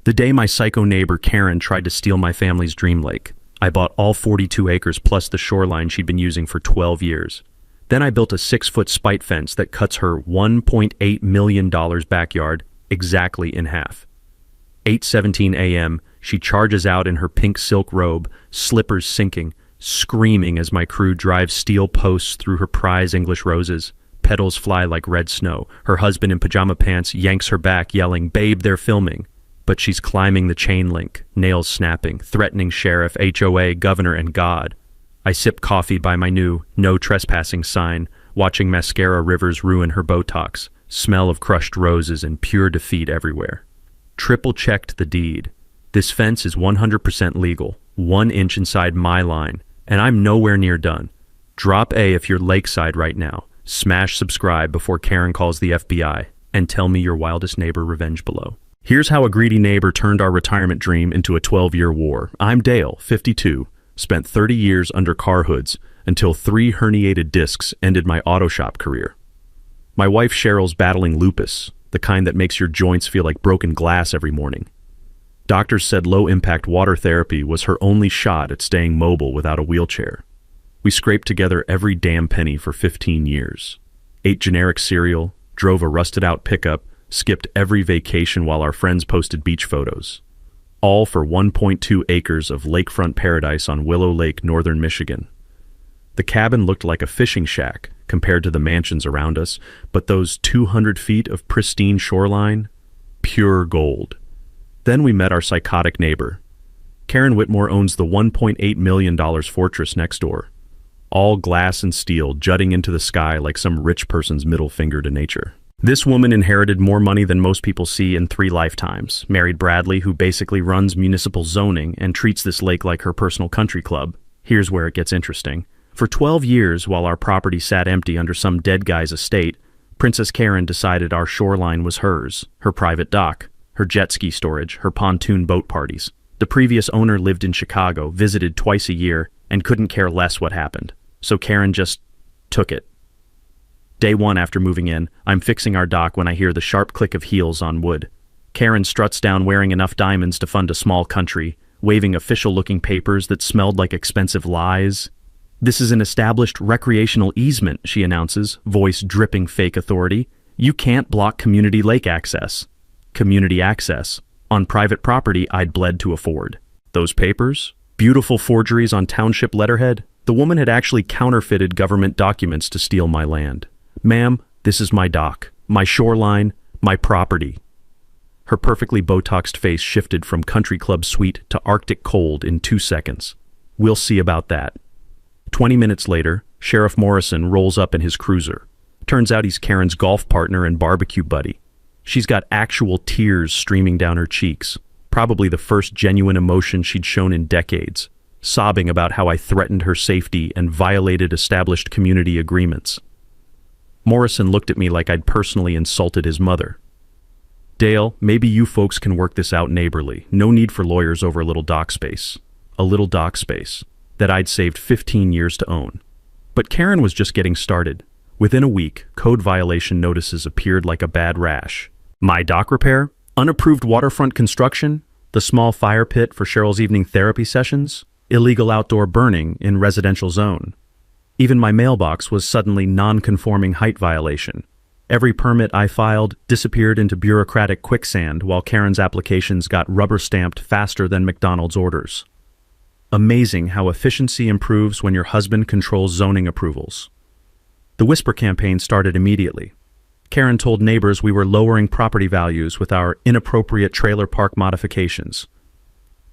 The day my psycho neighbor Karen tried to steal my family's dream lake, I bought all 42 acres plus the shoreline she'd been using for 12 years. Then I built a 6-foot spite fence that cuts her $1.8 million backyard exactly in half. 8:17 a.m., she charges out in her pink silk robe, slippers sinking, screaming as my crew drives steel posts through her prize English roses. Petals fly like red snow. Her husband in pajama pants yanks her back, yelling, "Babe, they're filming." But she's climbing the chain link, nails snapping, threatening sheriff, HOA, governor, and God. I sip coffee by my new "no trespassing" sign, watching mascara rivers ruin her Botox, smell of crushed roses and pure defeat everywhere. Triple-checked the deed. This fence is 100% legal, 1 inch inside my line, and I'm nowhere near done. Drop A if you're lakeside right now. Smash subscribe before Karen calls the FBI, and tell me your wildest neighbor revenge below. Here's how a greedy neighbor turned our retirement dream into a 12-year war. I'm Dale, 52, spent 30 years under car hoods until 3 herniated discs ended my auto shop career. My wife Cheryl's battling lupus, the kind that makes your joints feel like broken glass every morning. Doctors said low-impact water therapy was her only shot at staying mobile without a wheelchair. We scraped together every damn penny for 15 years. Ate generic cereal, drove a rusted-out pickup, skipped every vacation while our friends posted beach photos. All for 1.2 acres of lakefront paradise on Willow Lake, northern Michigan. The cabin looked like a fishing shack compared to the mansions around us, but those 200 feet of pristine shoreline, pure gold. Then we met our psychotic neighbor. Karen Whitmore owns the $1.8 million fortress next door. All glass and steel jutting into the sky like some rich person's middle finger to nature. This woman inherited more money than most people see in 3 lifetimes, married Bradley, who basically runs municipal zoning and treats this lake like her personal country club. Here's where it gets interesting. For 12 years, while our property sat empty under some dead guy's estate, Princess Karen decided our shoreline was hers, her private dock, her jet ski storage, her pontoon boat parties. The previous owner lived in Chicago, visited twice a year, and couldn't care less what happened. So Karen just took it. Day 1 after moving in, I'm fixing our dock when I hear the sharp click of heels on wood. Karen struts down wearing enough diamonds to fund a small country, waving official-looking papers that smelled like expensive lies. "This is an established recreational easement," she announces, voice dripping fake authority. "You can't block community lake access." Community access. On private property I'd bled to afford. Those papers? Beautiful forgeries on township letterhead? The woman had actually counterfeited government documents to steal my land. "Ma'am, this is my dock, my shoreline, my property." Her perfectly Botoxed face shifted from country club sweet to Arctic cold in 2 seconds. We'll see about that. 20 minutes later, Sheriff Morrison rolls up in his cruiser. Turns out he's Karen's golf partner and barbecue buddy. She's got actual tears streaming down her cheeks, probably the first genuine emotion she'd shown in decades, sobbing about how I threatened her safety and violated established community agreements. Morrison looked at me like I'd personally insulted his mother. "Dale, maybe you folks can work this out neighborly. No need for lawyers over a little dock space." A little dock space that I'd saved 15 years to own. But Karen was just getting started. Within a week, code violation notices appeared like a bad rash. My dock repair? Unapproved waterfront construction? The small fire pit for Cheryl's evening therapy sessions? Illegal outdoor burning in residential zone? Even my mailbox was suddenly non-conforming height violation. Every permit I filed disappeared into bureaucratic quicksand while Karen's applications got rubber-stamped faster than McDonald's orders. Amazing how efficiency improves when your husband controls zoning approvals. The whisper campaign started immediately. Karen told neighbors we were lowering property values with our inappropriate trailer park modifications.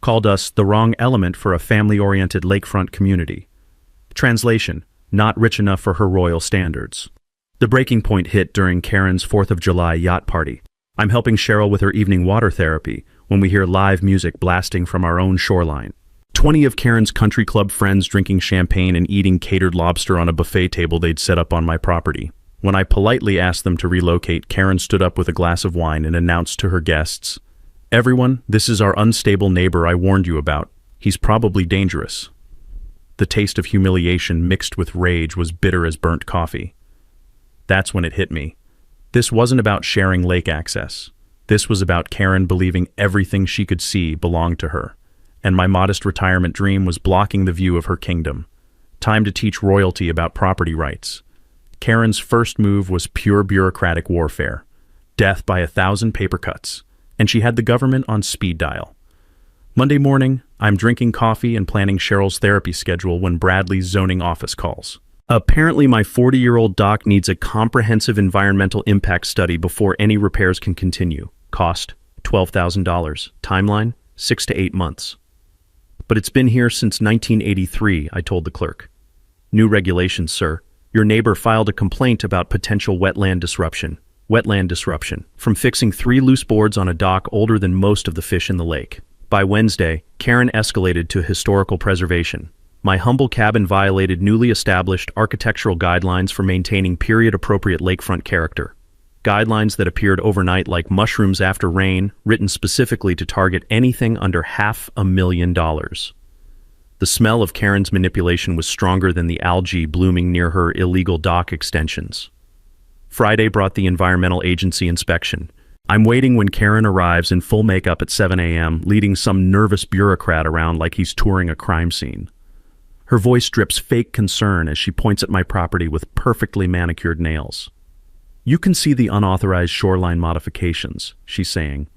Called us the wrong element for a family-oriented lakefront community. Translation: not rich enough for her royal standards. The breaking point hit during Karen's 4th of July yacht party. I'm helping Cheryl with her evening water therapy when we hear live music blasting from our own shoreline. 20 of Karen's country club friends drinking champagne and eating catered lobster on a buffet table they'd set up on my property. When I politely asked them to relocate, Karen stood up with a glass of wine and announced to her guests, "Everyone, this is our unstable neighbor I warned you about. He's probably dangerous." The taste of humiliation mixed with rage was bitter as burnt coffee. That's when it hit me. This wasn't about sharing lake access. This was about Karen believing everything she could see belonged to her, and my modest retirement dream was blocking the view of her kingdom. Time to teach royalty about property rights. Karen's first move was pure bureaucratic warfare. Death by 1,000 paper cuts, and she had the government on speed dial. Monday morning, I'm drinking coffee and planning Cheryl's therapy schedule when Bradley's zoning office calls. Apparently, my 40-year-old dock needs a comprehensive environmental impact study before any repairs can continue. Cost, $12,000. Timeline, 6 to 8 months. But it's been here since 1983, I told the clerk. New regulations, sir. Your neighbor filed a complaint about potential wetland disruption. Wetland disruption. From fixing 3 loose boards on a dock older than most of the fish in the lake. By Wednesday, Karen escalated to historical preservation. My humble cabin violated newly established architectural guidelines for maintaining period-appropriate lakefront character. Guidelines that appeared overnight like mushrooms after rain, written specifically to target anything under $500,000. The smell of Karen's manipulation was stronger than the algae blooming near her illegal dock extensions. Friday brought the environmental agency inspection. I'm waiting when Karen arrives in full makeup at 7 a.m., leading some nervous bureaucrat around like he's touring a crime scene. Her voice drips fake concern as she points at my property with perfectly manicured nails. You can see the unauthorized shoreline modifications, she's saying.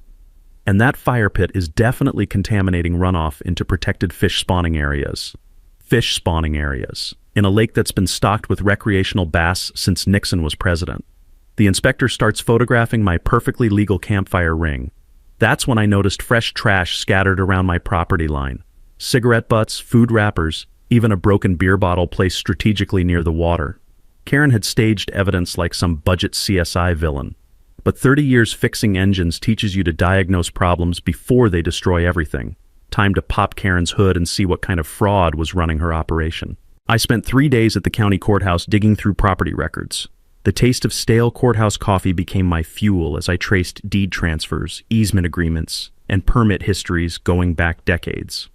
And that fire pit is definitely contaminating runoff into protected fish spawning areas. Fish spawning areas, in a lake that's been stocked with recreational bass since Nixon was president. The inspector starts photographing my perfectly legal campfire ring. That's when I noticed fresh trash scattered around my property line. Cigarette butts, food wrappers, even a broken beer bottle placed strategically near the water. Karen had staged evidence like some budget CSI villain. But 30 years fixing engines teaches you to diagnose problems before they destroy everything. Time to pop Karen's hood and see what kind of fraud was running her operation. I spent 3 days at the county courthouse digging through property records. The taste of stale courthouse coffee became my fuel as I traced deed transfers, easement agreements, and permit histories going back decades.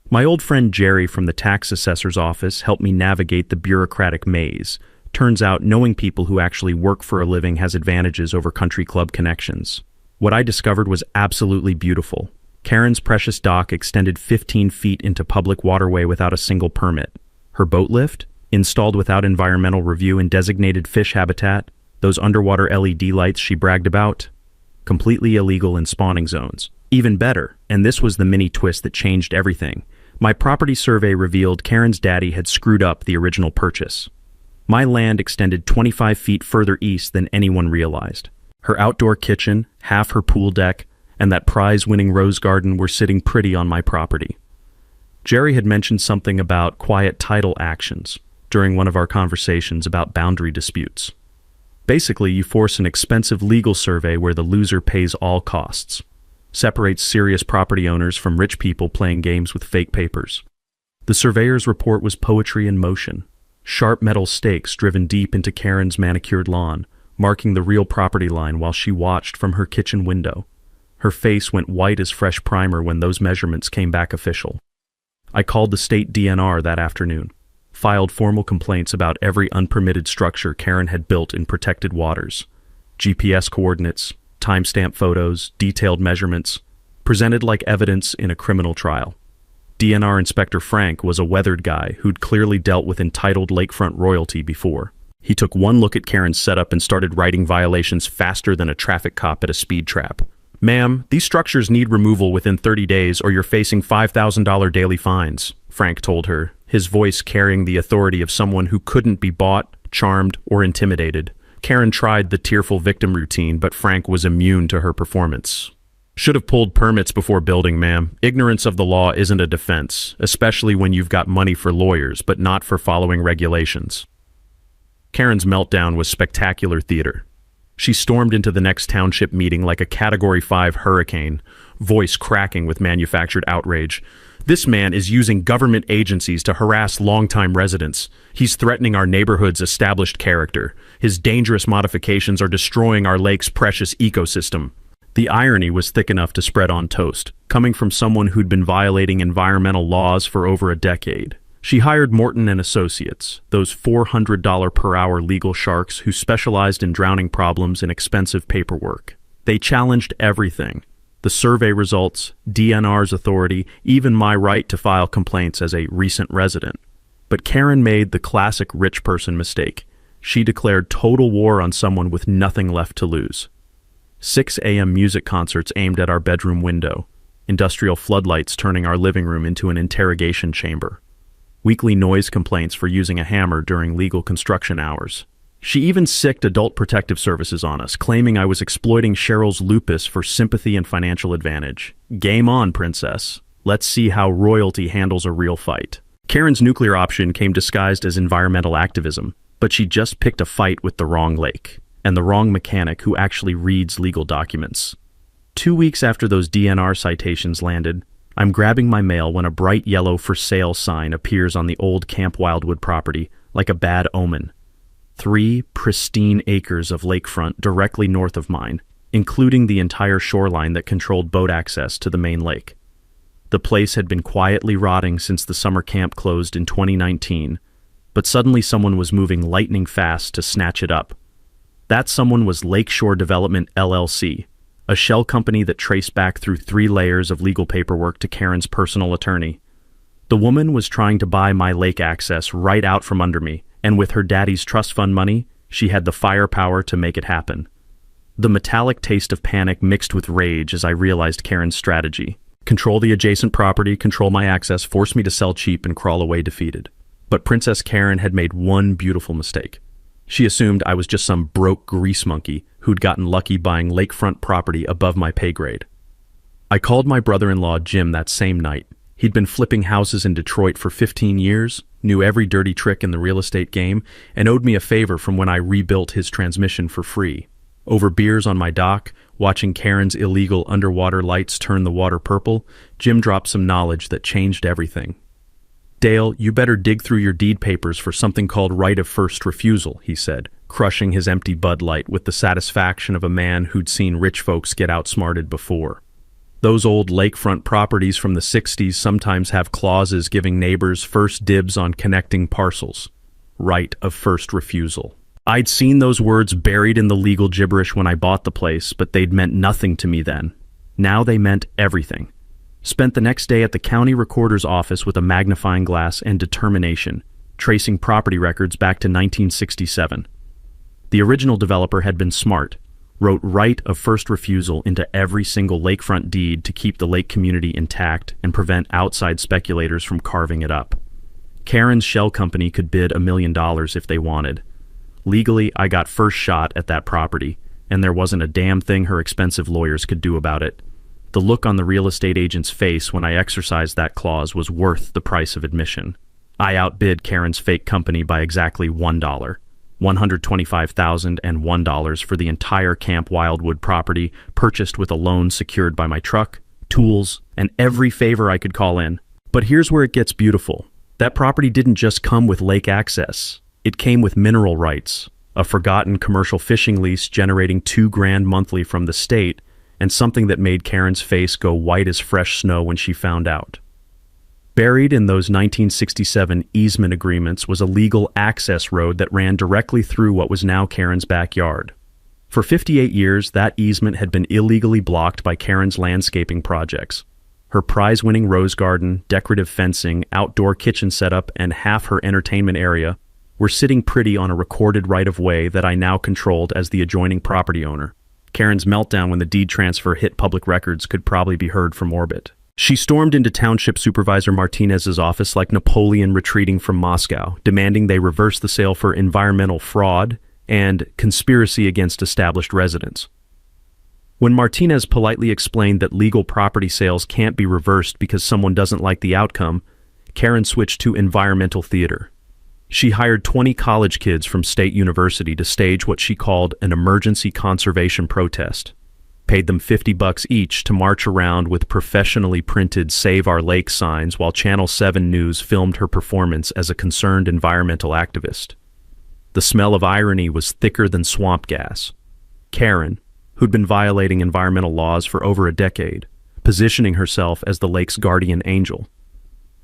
My old friend Jerry from the tax assessor's office helped me navigate the bureaucratic maze. Turns out knowing people who actually work for a living has advantages over country club connections. What I discovered was absolutely beautiful. Karen's precious dock extended 15 feet into public waterway without a single permit. Her boat lift, installed without environmental review in designated fish habitat, those underwater LED lights she bragged about, completely illegal in spawning zones. Even better, and this was the mini twist that changed everything. My property survey revealed Karen's daddy had screwed up the original purchase. My land extended 25 feet further east than anyone realized. Her outdoor kitchen, half her pool deck, and that prize-winning rose garden were sitting pretty on my property. Jerry had mentioned something about quiet title actions during one of our conversations about boundary disputes. Basically, you force an expensive legal survey where the loser pays all costs. Separates serious property owners from rich people playing games with fake papers. The surveyor's report was poetry in motion. Sharp metal stakes driven deep into Karen's manicured lawn, marking the real property line while she watched from her kitchen window. Her face went white as fresh primer when those measurements came back official. I called the state DNR that afternoon, filed formal complaints about every unpermitted structure Karen had built in protected waters. GPS coordinates, timestamp photos, detailed measurements, presented like evidence in a criminal trial. DNR Inspector Frank was a weathered guy who'd clearly dealt with entitled lakefront royalty before. He took one look at Karen's setup and started writing violations faster than a traffic cop at a speed trap. "Ma'am, these structures need removal within 30 days or you're facing $5,000 daily fines," Frank told her, his voice carrying the authority of someone who couldn't be bought, charmed, or intimidated. Karen tried the tearful victim routine, but Frank was immune to her performance. "Should have pulled permits before building, ma'am. Ignorance of the law isn't a defense, especially when you've got money for lawyers, but not for following regulations." Karen's meltdown was spectacular theater. She stormed into the next township meeting like a Category 5 hurricane, voice cracking with manufactured outrage. "This man is using government agencies to harass longtime residents. He's threatening our neighborhood's established character. His dangerous modifications are destroying our lake's precious ecosystem." The irony was thick enough to spread on toast, coming from someone who'd been violating environmental laws for over a decade. She hired Morton and Associates, those $400 per hour legal sharks who specialized in drowning problems in expensive paperwork. They challenged everything. The survey results, DNR's authority, even my right to file complaints as a recent resident. But Karen made the classic rich person mistake. She declared total war on someone with nothing left to lose. 6 a.m. music concerts aimed at our bedroom window. Industrial floodlights turning our living room into an interrogation chamber. Weekly noise complaints for using a hammer during legal construction hours. She even sicked Adult Protective Services on us, claiming I was exploiting Cheryl's lupus for sympathy and financial advantage. Game on, princess. Let's see how royalty handles a real fight. Karen's nuclear option came disguised as environmental activism, but she just picked a fight with the wrong lake, and the wrong mechanic who actually reads legal documents. 2 weeks after those DNR citations landed, I'm grabbing my mail when a bright yellow for sale sign appears on the old Camp Wildwood property, like a bad omen. 3 pristine acres of lakefront directly north of mine, including the entire shoreline that controlled boat access to the main lake. The place had been quietly rotting since the summer camp closed in 2019, but suddenly someone was moving lightning fast to snatch it up. That someone was Lakeshore Development LLC, a shell company that traced back through 3 layers of legal paperwork to Karen's personal attorney. The woman was trying to buy my lake access right out from under me, and with her daddy's trust fund money, she had the firepower to make it happen. The metallic taste of panic mixed with rage as I realized Karen's strategy. Control the adjacent property, control my access, force me to sell cheap and crawl away defeated. But Princess Karen had made one beautiful mistake. She assumed I was just some broke grease monkey who'd gotten lucky buying lakefront property above my pay grade. I called my brother-in-law Jim that same night. He'd been flipping houses in Detroit for 15 years, knew every dirty trick in the real estate game, and owed me a favor from when I rebuilt his transmission for free. Over beers on my dock, watching Karen's illegal underwater lights turn the water purple, Jim dropped some knowledge that changed everything. "Dale, you better dig through your deed papers for something called right of first refusal," he said, crushing his empty Bud Light with the satisfaction of a man who'd seen rich folks get outsmarted before. Those old lakefront properties from the 60s sometimes have clauses giving neighbors first dibs on connecting parcels. Right of first refusal. I'd seen those words buried in the legal gibberish when I bought the place, but they'd meant nothing to me then. Now they meant everything. Spent the next day at the county recorder's office with a magnifying glass and determination, tracing property records back to 1967. The original developer had been smart, wrote right of first refusal into every single lakefront deed to keep the lake community intact and prevent outside speculators from carving it up. Karen's shell company could bid $1 million if they wanted. Legally, I got first shot at that property, and there wasn't a damn thing her expensive lawyers could do about it. The look on the real estate agent's face when I exercised that clause was worth the price of admission. I outbid Karen's fake company by exactly $1. $125,001 for the entire Camp Wildwood property, purchased with a loan secured by my truck, tools, and every favor I could call in. But here's where it gets beautiful. That property didn't just come with lake access. It came with mineral rights, a forgotten commercial fishing lease generating $2,000 monthly from the state, and something that made Karen's face go white as fresh snow when she found out. Buried in those 1967 easement agreements was a legal access road that ran directly through what was now Karen's backyard. For 58 years, that easement had been illegally blocked by Karen's landscaping projects. Her prize-winning rose garden, decorative fencing, outdoor kitchen setup, and half her entertainment area were sitting pretty on a recorded right-of-way that I now controlled as the adjoining property owner. Karen's meltdown when the deed transfer hit public records could probably be heard from orbit. She stormed into Township Supervisor Martinez's office like Napoleon retreating from Moscow, demanding they reverse the sale for environmental fraud and conspiracy against established residents. When Martinez politely explained that legal property sales can't be reversed because someone doesn't like the outcome, Karen switched to environmental theater. She hired 20 college kids from State University to stage what she called an emergency conservation protest. Paid them $50 each to march around with professionally printed Save Our Lake signs while Channel 7 News filmed her performance as a concerned environmental activist. The smell of irony was thicker than swamp gas. Karen, who'd been violating environmental laws for over a decade, positioning herself as the lake's guardian angel.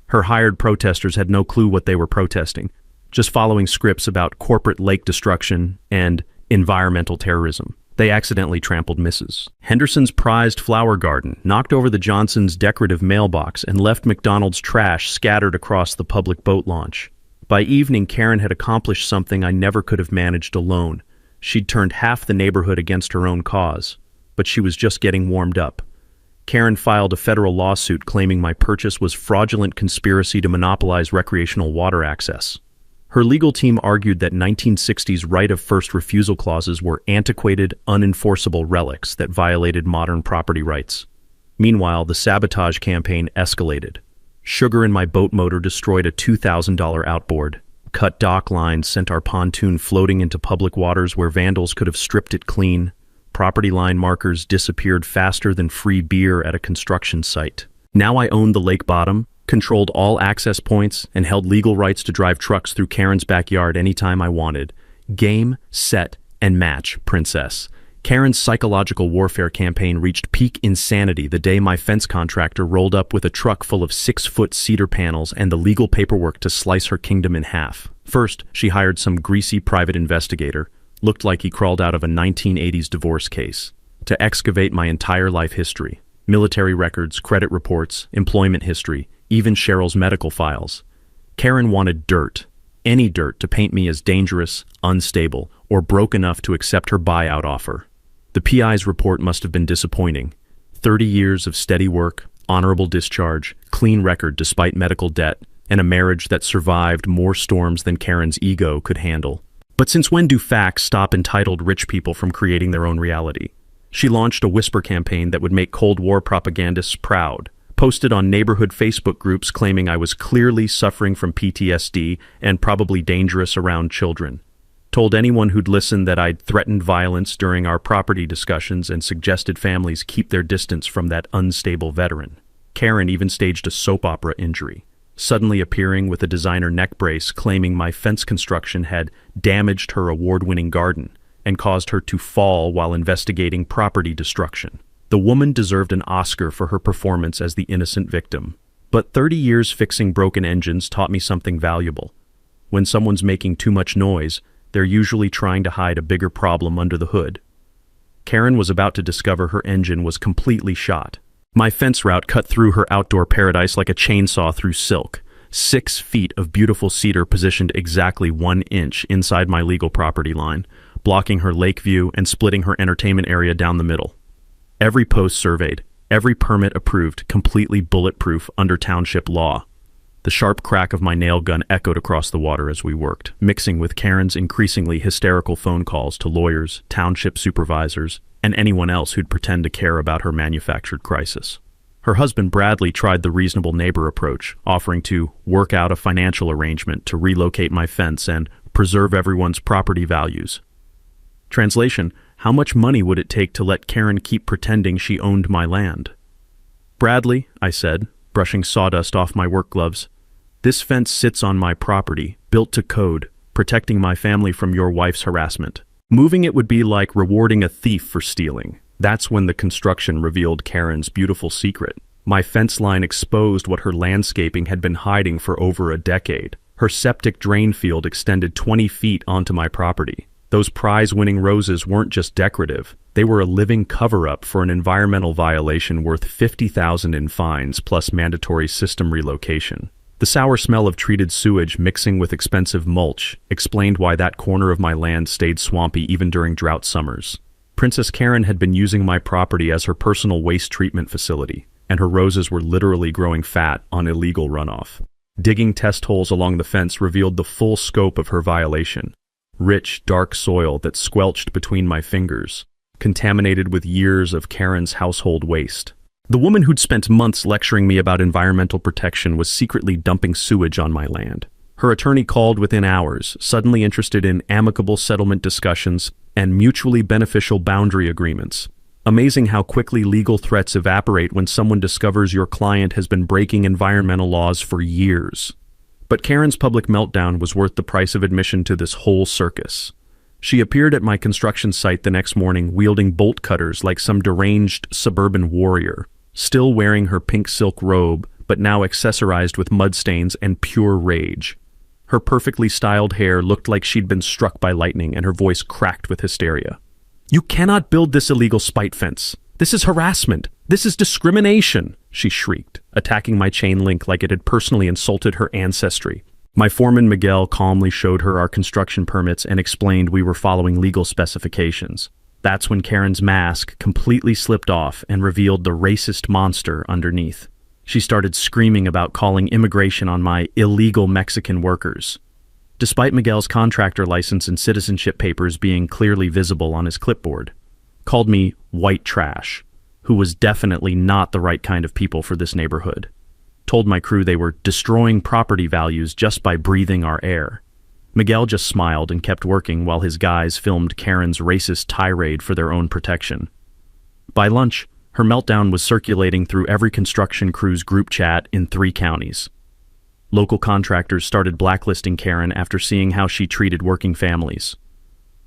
Her hired protesters had no clue what they were protesting, just following scripts about corporate lake destruction and environmental terrorism. They accidentally trampled Mrs. Henderson's prized flower garden, knocked over the Johnsons' decorative mailbox, and left McDonald's trash scattered across the public boat launch. By evening, Karen had accomplished something I never could have managed alone. She'd turned half the neighborhood against her own cause, but she was just getting warmed up. Karen filed a federal lawsuit claiming my purchase was fraudulent conspiracy to monopolize recreational water access. Her legal team argued that 1960s right of first refusal clauses were antiquated, unenforceable relics that violated modern property rights. Meanwhile, the sabotage campaign escalated. Sugar in my boat motor destroyed a $2,000 outboard. Cut dock lines sent our pontoon floating into public waters where vandals could have stripped it clean. Property line markers disappeared faster than free beer at a construction site. Now I owned the lake bottom, controlled all access points, and held legal rights to drive trucks through Karen's backyard anytime I wanted. Game, set, and match, princess. Karen's psychological warfare campaign reached peak insanity the day my fence contractor rolled up with a truck full of 6-foot cedar panels and the legal paperwork to slice her kingdom in half. First, she hired some greasy private investigator, looked like he crawled out of a 1980s divorce case, to excavate my entire life history. Military records, credit reports, employment history, even Cheryl's medical files. Karen wanted dirt, any dirt, to paint me as dangerous, unstable, or broke enough to accept her buyout offer. The PI's report must have been disappointing. 30 years of steady work, honorable discharge, clean record despite medical debt, and a marriage that survived more storms than Karen's ego could handle. But since when do facts stop entitled rich people from creating their own reality? She launched a whisper campaign that would make Cold War propagandists proud, posted on neighborhood Facebook groups claiming I was clearly suffering from PTSD and probably dangerous around children. Told anyone who'd listen that I'd threatened violence during our property discussions and suggested families keep their distance from that unstable veteran. Karen even staged a soap opera injury, suddenly appearing with a designer neck brace claiming my fence construction had damaged her award-winning garden and caused her to fall while investigating property destruction. The woman deserved an Oscar for her performance as the innocent victim. But 30 years fixing broken engines taught me something valuable. When someone's making too much noise, they're usually trying to hide a bigger problem under the hood. Karen was about to discover her engine was completely shot. My fence route cut through her outdoor paradise like a chainsaw through silk. 6 feet of beautiful cedar positioned exactly 1 inch inside my legal property line, blocking her lake view and splitting her entertainment area down the middle. Every post surveyed, every permit approved, completely bulletproof under township law. The sharp crack of my nail gun echoed across the water as we worked, mixing with Karen's increasingly hysterical phone calls to lawyers, township supervisors, and anyone else who'd pretend to care about her manufactured crisis. Her husband Bradley tried the reasonable neighbor approach, offering to work out a financial arrangement to relocate my fence and preserve everyone's property values. Translation: how much money would it take to let Karen keep pretending she owned my land? Bradley, I said, brushing sawdust off my work gloves, this fence sits on my property, built to code, protecting my family from your wife's harassment. Moving it would be like rewarding a thief for stealing. That's when the construction revealed Karen's beautiful secret. My fence line exposed what her landscaping had been hiding for over a decade. Her septic drain field extended 20 feet onto my property. Those prize-winning roses weren't just decorative. They were a living cover-up for an environmental violation worth $50,000 in fines plus mandatory system relocation. The sour smell of treated sewage mixing with expensive mulch explained why that corner of my land stayed swampy even during drought summers. Princess Karen had been using my property as her personal waste treatment facility, and her roses were literally growing fat on illegal runoff. Digging test holes along the fence revealed the full scope of her violation. Rich, dark soil that squelched between my fingers, contaminated with years of Karen's household waste. The woman who'd spent months lecturing me about environmental protection was secretly dumping sewage on my land. Her attorney called within hours, suddenly interested in amicable settlement discussions and mutually beneficial boundary agreements. Amazing how quickly legal threats evaporate when someone discovers your client has been breaking environmental laws for years. But Karen's public meltdown was worth the price of admission to this whole circus. She appeared at my construction site the next morning wielding bolt cutters like some deranged suburban warrior, still wearing her pink silk robe, but now accessorized with mudstains and pure rage. Her perfectly styled hair looked like she'd been struck by lightning and her voice cracked with hysteria. "You cannot build this illegal spite fence. This is harassment. This is discrimination," she shrieked, attacking my chain link like it had personally insulted her ancestry. My foreman Miguel calmly showed her our construction permits and explained we were following legal specifications. That's when Karen's mask completely slipped off and revealed the racist monster underneath. She started screaming about calling immigration on my illegal Mexican workers. Despite Miguel's contractor license and citizenship papers being clearly visible on his clipboard, called me white trash, who was definitely not the right kind of people for this neighborhood. Told my crew they were destroying property values just by breathing our air. Miguel just smiled and kept working while his guys filmed Karen's racist tirade for their own protection. By lunch, her meltdown was circulating through every construction crew's group chat in 3 counties. Local contractors started blacklisting Karen after seeing how she treated working families.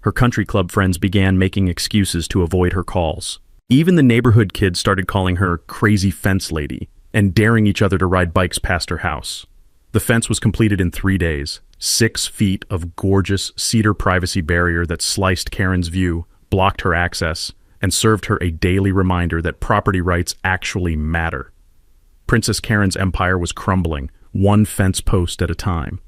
Her country club friends began making excuses to avoid her calls. Even the neighborhood kids started calling her crazy fence lady and daring each other to ride bikes past her house. The fence was completed in 3 days. 6 feet of gorgeous cedar privacy barrier that sliced Karen's view, blocked her access, and served her a daily reminder that property rights actually matter. Princess Karen's empire was crumbling, one fence post at a time.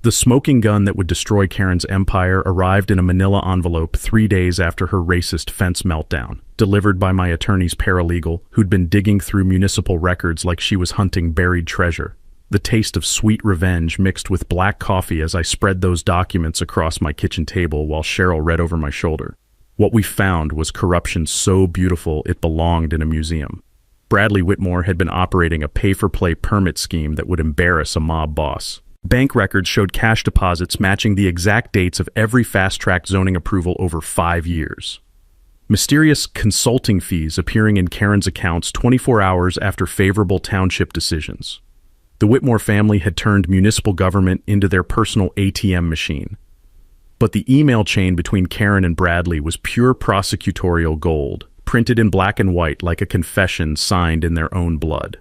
The smoking gun that would destroy Karen's empire arrived in a manila envelope 3 days after her racist fence meltdown, delivered by my attorney's paralegal, who'd been digging through municipal records like she was hunting buried treasure. The taste of sweet revenge mixed with black coffee as I spread those documents across my kitchen table while Cheryl read over my shoulder. What we found was corruption so beautiful it belonged in a museum. Bradley Whitmore had been operating a pay-for-play permit scheme that would embarrass a mob boss. Bank records showed cash deposits matching the exact dates of every fast-track zoning approval over 5 years. Mysterious consulting fees appearing in Karen's accounts 24 hours after favorable township decisions. The Whitmore family had turned municipal government into their personal ATM machine. But the email chain between Karen and Bradley was pure prosecutorial gold, printed in black and white like a confession signed in their own blood.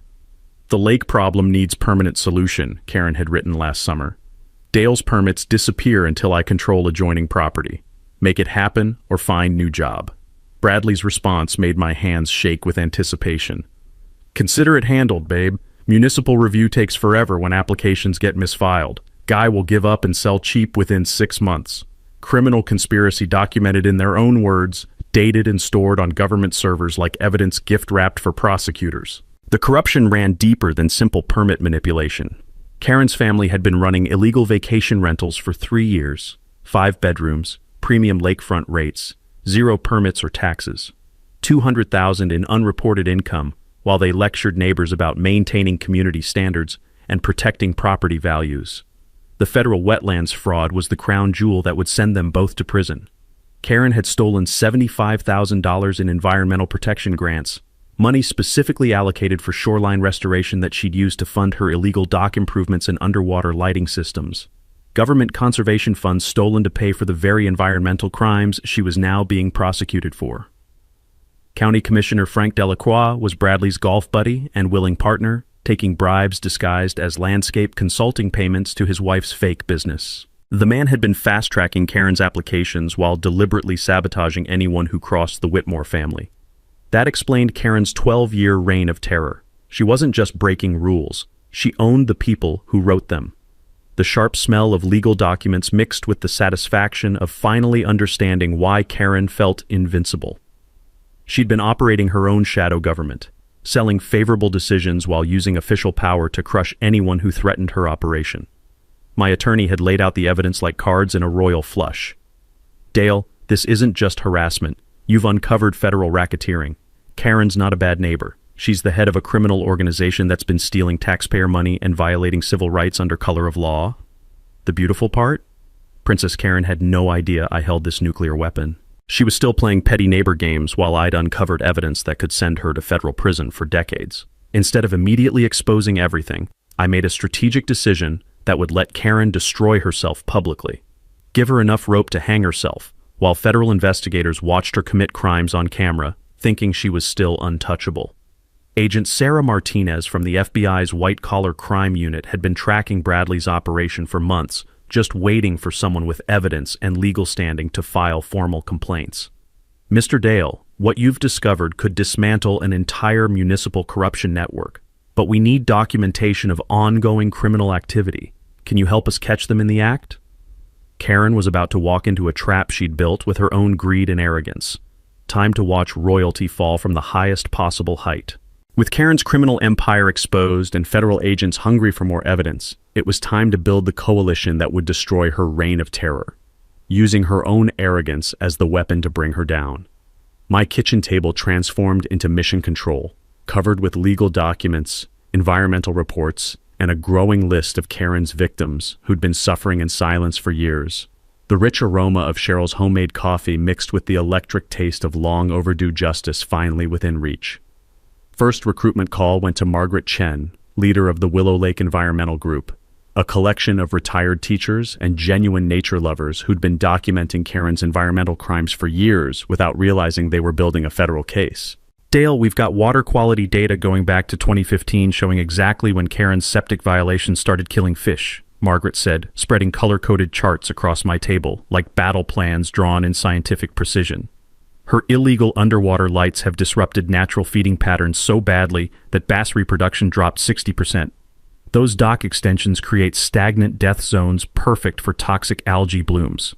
"The lake problem needs permanent solution," Karen had written last summer. "Dale's permits disappear until I control adjoining property. Make it happen or find new job." Bradley's response made my hands shake with anticipation. "Consider it handled, babe. Municipal review takes forever when applications get misfiled. Guy will give up and sell cheap within 6 months. Criminal conspiracy documented in their own words, dated and stored on government servers like evidence gift-wrapped for prosecutors." The corruption ran deeper than simple permit manipulation. Karen's family had been running illegal vacation rentals for 3 years, 5 bedrooms, premium lakefront rates, 0 permits or taxes, $200,000 in unreported income, while they lectured neighbors about maintaining community standards and protecting property values. The federal wetlands fraud was the crown jewel that would send them both to prison. Karen had stolen $75,000 in environmental protection grants, money specifically allocated for shoreline restoration that she'd used to fund her illegal dock improvements and underwater lighting systems. Government conservation funds stolen to pay for the very environmental crimes she was now being prosecuted for. County Commissioner Frank Delacroix was Bradley's golf buddy and willing partner, taking bribes disguised as landscape consulting payments to his wife's fake business. The man had been fast-tracking Karen's applications while deliberately sabotaging anyone who crossed the Whitmore family. That explained Karen's 12-year reign of terror. She wasn't just breaking rules, she owned the people who wrote them. The sharp smell of legal documents mixed with the satisfaction of finally understanding why Karen felt invincible. She'd been operating her own shadow government, selling favorable decisions while using official power to crush anyone who threatened her operation. My attorney had laid out the evidence like cards in a royal flush. "Dale, this isn't just harassment. You've uncovered federal racketeering. Karen's not a bad neighbor. She's the head of a criminal organization that's been stealing taxpayer money and violating civil rights under color of law." The beautiful part? Princess Karen had no idea I held this nuclear weapon. She was still playing petty neighbor games while I'd uncovered evidence that could send her to federal prison for decades. Instead of immediately exposing everything, I made a strategic decision that would let Karen destroy herself publicly. Give her enough rope to hang herself, while federal investigators watched her commit crimes on camera, thinking she was still untouchable. Agent Sarah Martinez from the FBI's white-collar crime unit had been tracking Bradley's operation for months, just waiting for someone with evidence and legal standing to file formal complaints. Mr. Dale, what you've discovered could dismantle an entire municipal corruption network, but we need documentation of ongoing criminal activity. Can you help us catch them in the act? Karen was about to walk into a trap she'd built with her own greed and arrogance. Time to watch royalty fall from the highest possible height. With Karen's criminal empire exposed and federal agents hungry for more evidence, it was time to build the coalition that would destroy her reign of terror, using her own arrogance as the weapon to bring her down. My kitchen table transformed into mission control, covered with legal documents, environmental reports, and a growing list of Karen's victims who'd been suffering in silence for years. The rich aroma of Cheryl's homemade coffee mixed with the electric taste of long overdue justice finally within reach. First recruitment call went to Margaret Chen, leader of the Willow Lake Environmental Group, a collection of retired teachers and genuine nature lovers who'd been documenting Karen's environmental crimes for years without realizing they were building a federal case. Dale, we've got water quality data going back to 2015 showing exactly when Karen's septic violations started killing fish, Margaret said, spreading color-coded charts across my table, like battle plans drawn in scientific precision. Her illegal underwater lights have disrupted natural feeding patterns so badly that bass reproduction dropped 60%. Those dock extensions create stagnant death zones perfect for toxic algae blooms.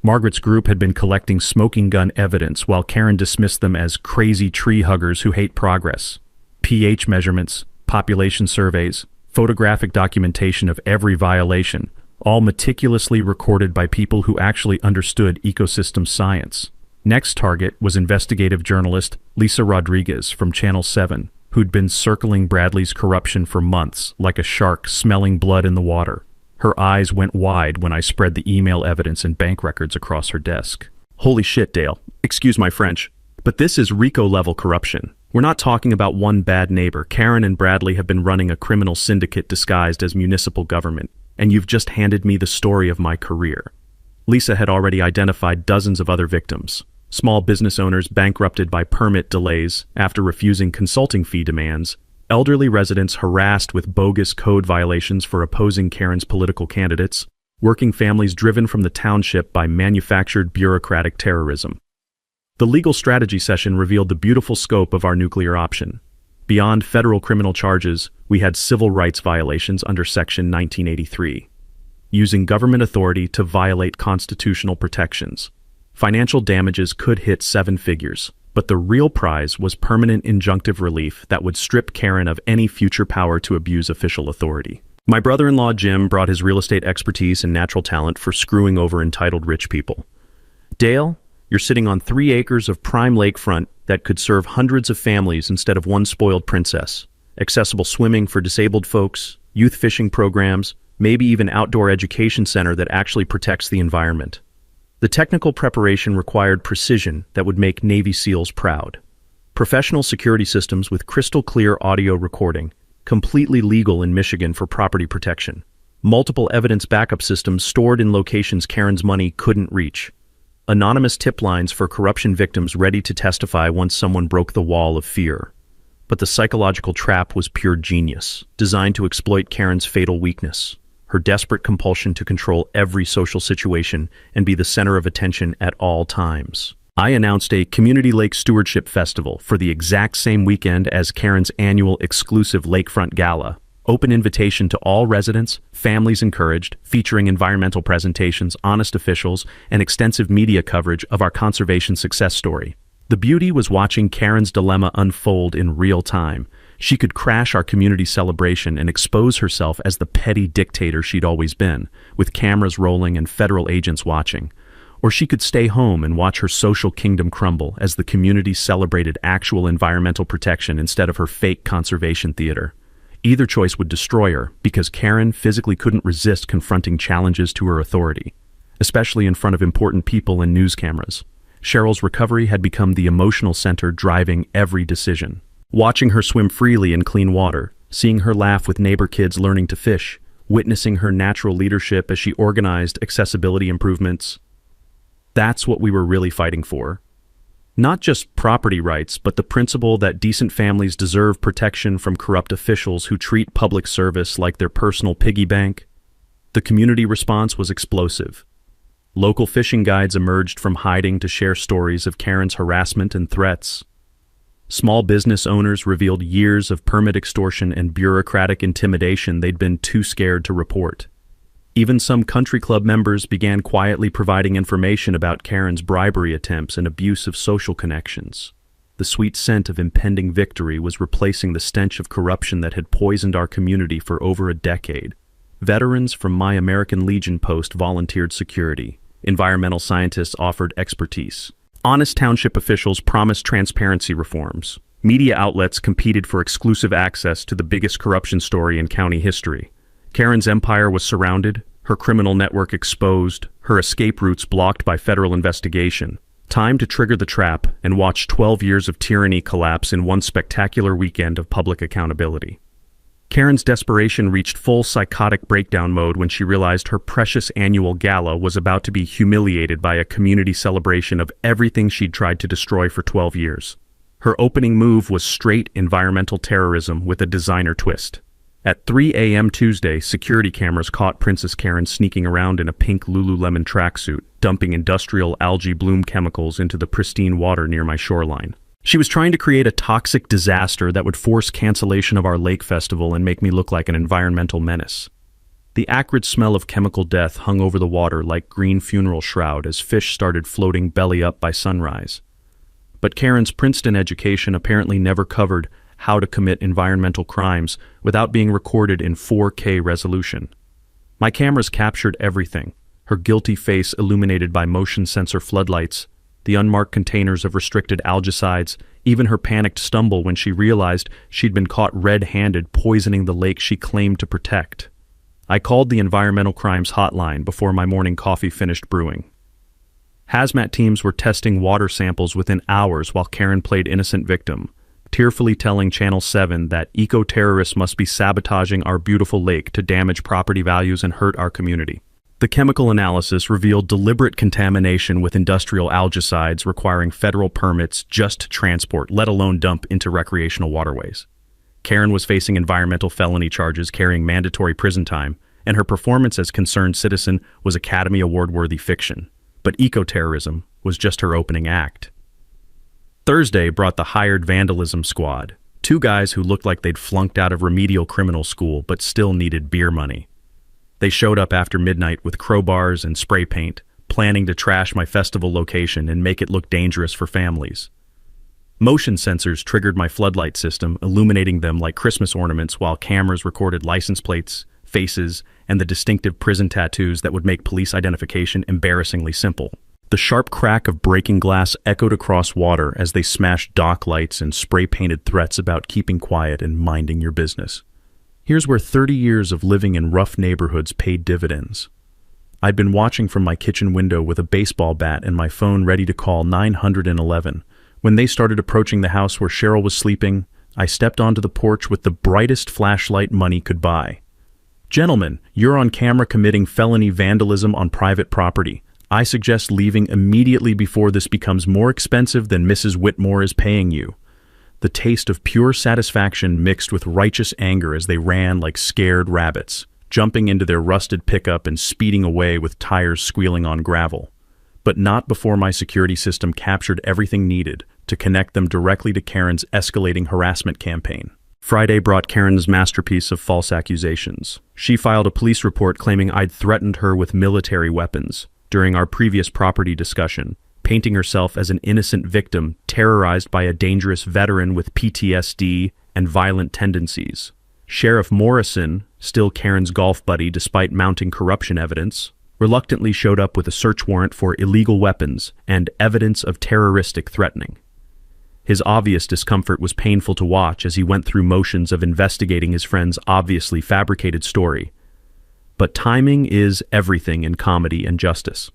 Margaret's group had been collecting smoking gun evidence while Karen dismissed them as crazy tree huggers who hate progress. pH measurements, population surveys, photographic documentation of every violation, all meticulously recorded by people who actually understood ecosystem science. Next target was investigative journalist Lisa Rodriguez from Channel 7, who'd been circling Bradley's corruption for months, like a shark smelling blood in the water. Her eyes went wide when I spread the email evidence and bank records across her desk. Holy shit, Dale. Excuse my French, but this is RICO-level corruption. We're not talking about one bad neighbor. Karen and Bradley have been running a criminal syndicate disguised as municipal government, and you've just handed me the story of my career. Lisa had already identified dozens of other victims. Small business owners bankrupted by permit delays after refusing consulting fee demands, elderly residents harassed with bogus code violations for opposing Karen's political candidates, working families driven from the township by manufactured bureaucratic terrorism. The legal strategy session revealed the beautiful scope of our nuclear option. Beyond federal criminal charges, we had civil rights violations under Section 1983, using government authority to violate constitutional protections. Financial damages could hit 7 figures, but the real prize was permanent injunctive relief that would strip Karen of any future power to abuse official authority. My brother-in-law Jim brought his real estate expertise and natural talent for screwing over entitled rich people. Dale, you're sitting on 3 acres of prime lakefront that could serve hundreds of families instead of one spoiled princess. Accessible swimming for disabled folks, youth fishing programs, maybe even outdoor education center that actually protects the environment. The technical preparation required precision that would make Navy SEALs proud. Professional security systems with crystal clear audio recording, completely legal in Michigan for property protection. Multiple evidence backup systems stored in locations Karen's money couldn't reach. Anonymous tip lines for corruption victims ready to testify once someone broke the wall of fear. But the psychological trap was pure genius, designed to exploit Karen's fatal weakness. Her desperate compulsion to control every social situation and be the center of attention at all times. I announced a Community Lake Stewardship Festival for the exact same weekend as Karen's annual exclusive Lakefront Gala. Open invitation to all residents, families encouraged, featuring environmental presentations, honest officials, and extensive media coverage of our conservation success story. The beauty was watching Karen's dilemma unfold in real time. She could crash our community celebration and expose herself as the petty dictator she'd always been, with cameras rolling and federal agents watching. Or she could stay home and watch her social kingdom crumble as the community celebrated actual environmental protection instead of her fake conservation theater. Either choice would destroy her because Karen physically couldn't resist confronting challenges to her authority, especially in front of important people and news cameras. Cheryl's recovery had become the emotional center driving every decision. Watching her swim freely in clean water, seeing her laugh with neighbor kids learning to fish, witnessing her natural leadership as she organized accessibility improvements. That's what we were really fighting for. Not just property rights, but the principle that decent families deserve protection from corrupt officials who treat public service like their personal piggy bank. The community response was explosive. Local fishing guides emerged from hiding to share stories of Karen's harassment and threats. Small business owners revealed years of permit extortion and bureaucratic intimidation they'd been too scared to report. Even some country club members began quietly providing information about Karen's bribery attempts and abuse of social connections. The sweet scent of impending victory was replacing the stench of corruption that had poisoned our community for over a decade. Veterans from My American Legion post volunteered security. Environmental scientists offered expertise. Honest township officials promised transparency reforms. Media outlets competed for exclusive access to the biggest corruption story in county history. Karen's empire was surrounded, her criminal network exposed, her escape routes blocked by federal investigation. Time to trigger the trap and watch 12 years of tyranny collapse in one spectacular weekend of public accountability. Karen's desperation reached full psychotic breakdown mode when she realized her precious annual gala was about to be humiliated by a community celebration of everything she'd tried to destroy for 12 years. Her opening move was straight environmental terrorism with a designer twist. At 3 a.m. Tuesday, security cameras caught Princess Karen sneaking around in a pink Lululemon tracksuit, dumping industrial algae bloom chemicals into the pristine water near my shoreline. She was trying to create a toxic disaster that would force cancellation of our lake festival and make me look like an environmental menace. The acrid smell of chemical death hung over the water like green funeral shroud as fish started floating belly up by sunrise. But Karen's Princeton education apparently never covered how to commit environmental crimes without being recorded in 4K resolution. My cameras captured everything, her guilty face illuminated by motion sensor floodlights, the unmarked containers of restricted algicides, even her panicked stumble when she realized she'd been caught red-handed poisoning the lake she claimed to protect. I called the environmental crimes hotline before my morning coffee finished brewing. Hazmat teams were testing water samples within hours while Karen played innocent victim, tearfully telling Channel 7 that eco-terrorists must be sabotaging our beautiful lake to damage property values and hurt our community. The chemical analysis revealed deliberate contamination with industrial algicides requiring federal permits just to transport, let alone dump into recreational waterways. Karen was facing environmental felony charges carrying mandatory prison time, and her performance as concerned citizen was Academy Award-worthy fiction. But eco-terrorism was just her opening act. Thursday brought the hired vandalism squad, two guys who looked like they'd flunked out of remedial criminal school but still needed beer money. They showed up after midnight with crowbars and spray paint, planning to trash my festival location and make it look dangerous for families. Motion sensors triggered my floodlight system, illuminating them like Christmas ornaments while cameras recorded license plates, faces, and the distinctive prison tattoos that would make police identification embarrassingly simple. The sharp crack of breaking glass echoed across water as they smashed dock lights and spray-painted threats about keeping quiet and minding your business. Here's where 30 years of living in rough neighborhoods paid dividends. I'd been watching from my kitchen window with a baseball bat and my phone ready to call 911. When they started approaching the house where Cheryl was sleeping, I stepped onto the porch with the brightest flashlight money could buy. "Gentlemen, you're on camera committing felony vandalism on private property. I suggest leaving immediately before this becomes more expensive than Mrs. Whitmore is paying you." The taste of pure satisfaction mixed with righteous anger as they ran like scared rabbits, jumping into their rusted pickup and speeding away with tires squealing on gravel. But not before my security system captured everything needed to connect them directly to Karen's escalating harassment campaign. Friday brought Karen's masterpiece of false accusations. She filed a police report claiming I'd threatened her with military weapons during our previous property discussion, painting herself as an innocent victim terrorized by a dangerous veteran with PTSD and violent tendencies. Sheriff Morrison, still Karen's golf buddy despite mounting corruption evidence, reluctantly showed up with a search warrant for illegal weapons and evidence of terroristic threatening. His obvious discomfort was painful to watch as he went through motions of investigating his friend's obviously fabricated story. But timing is everything in comedy and justice.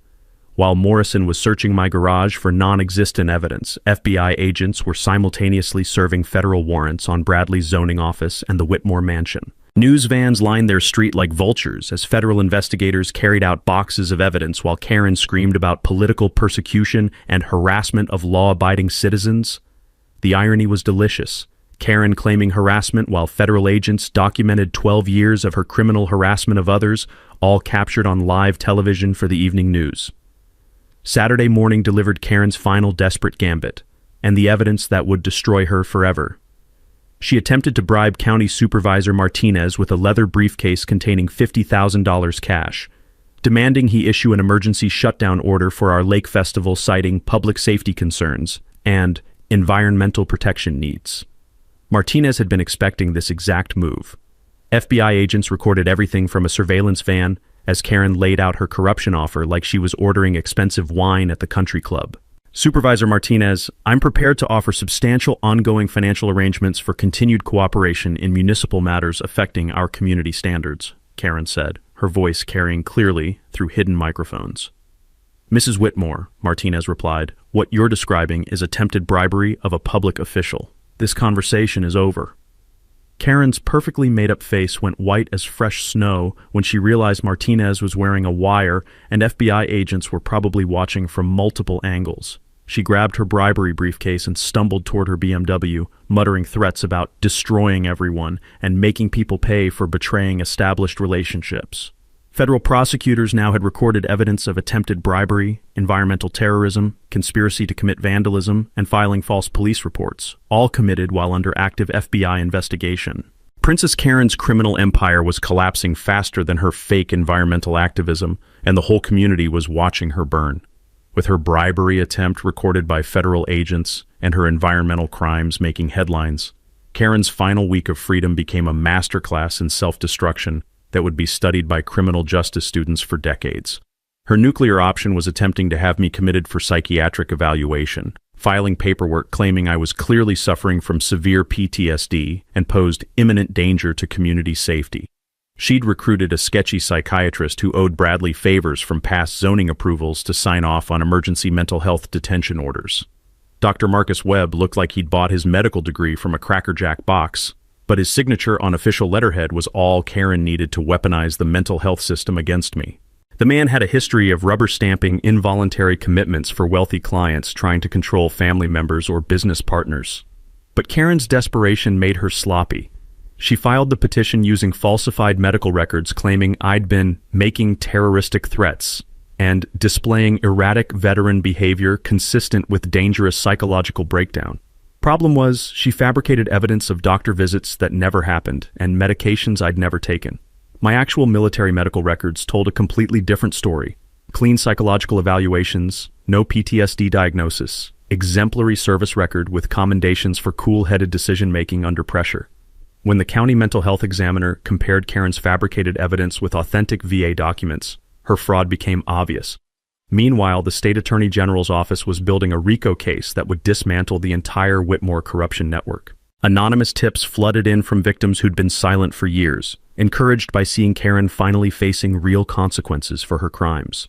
While Morrison was searching my garage for non-existent evidence, FBI agents were simultaneously serving federal warrants on Bradley's zoning office and the Whitmore mansion. News vans lined their street like vultures as federal investigators carried out boxes of evidence while Karen screamed about political persecution and harassment of law-abiding citizens. The irony was delicious. Karen claiming harassment while federal agents documented 12 years of her criminal harassment of others, all captured on live television for the evening news. Saturday morning delivered Karen's final desperate gambit, and the evidence that would destroy her forever. She attempted to bribe County Supervisor Martinez with a leather briefcase containing $50,000 cash, demanding he issue an emergency shutdown order for our lake festival, citing public safety concerns and environmental protection needs. Martinez had been expecting this exact move. FBI agents recorded everything from a surveillance van as Karen laid out her corruption offer like she was ordering expensive wine at the country club. Supervisor Martinez, I'm prepared to offer substantial ongoing financial arrangements for continued cooperation in municipal matters affecting our community standards, Karen said, her voice carrying clearly through hidden microphones. Mrs. Whitmore, Martinez replied, what you're describing is attempted bribery of a public official. This conversation is over. Karen's perfectly made-up face went white as fresh snow when she realized Martinez was wearing a wire and FBI agents were probably watching from multiple angles. She grabbed her bribery briefcase and stumbled toward her BMW, muttering threats about destroying everyone and making people pay for betraying established relationships. Federal prosecutors now had recorded evidence of attempted bribery, environmental terrorism, conspiracy to commit vandalism, and filing false police reports, all committed while under active FBI investigation. Princess Karen's criminal empire was collapsing faster than her fake environmental activism, and the whole community was watching her burn. With her bribery attempt recorded by federal agents and her environmental crimes making headlines, Karen's final week of freedom became a masterclass in self-destruction that would be studied by criminal justice students for decades. Her nuclear option was attempting to have me committed for psychiatric evaluation, filing paperwork claiming I was clearly suffering from severe PTSD and posed imminent danger to community safety. She'd recruited a sketchy psychiatrist who owed Bradley favors from past zoning approvals to sign off on emergency mental health detention orders. Dr. Marcus Webb looked like he'd bought his medical degree from a Cracker Jack box, but his signature on official letterhead was all Karen needed to weaponize the mental health system against me. The man had a history of rubber stamping involuntary commitments for wealthy clients trying to control family members or business partners. But Karen's desperation made her sloppy. She filed the petition using falsified medical records claiming I'd been making terroristic threats and displaying erratic veteran behavior consistent with dangerous psychological breakdown. Problem was, she fabricated evidence of doctor visits that never happened and medications I'd never taken. My actual military medical records told a completely different story. Clean psychological evaluations, no PTSD diagnosis, exemplary service record with commendations for cool-headed decision-making under pressure. When the county mental health examiner compared Karen's fabricated evidence with authentic VA documents, her fraud became obvious. Meanwhile, the state attorney general's office was building a RICO case that would dismantle the entire Whitmore corruption network. Anonymous tips flooded in from victims who'd been silent for years, encouraged by seeing Karen finally facing real consequences for her crimes.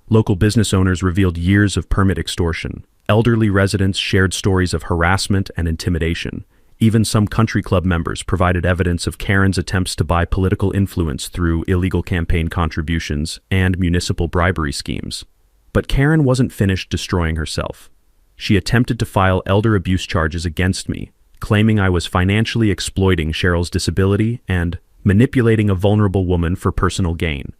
Local business owners revealed years of permit extortion. Elderly residents shared stories of harassment and intimidation. Even some country club members provided evidence of Karen's attempts to buy political influence through illegal campaign contributions and municipal bribery schemes. But Karen wasn't finished destroying herself. She attempted to file elder abuse charges against me, claiming I was financially exploiting Cheryl's disability and manipulating a vulnerable woman for personal gain.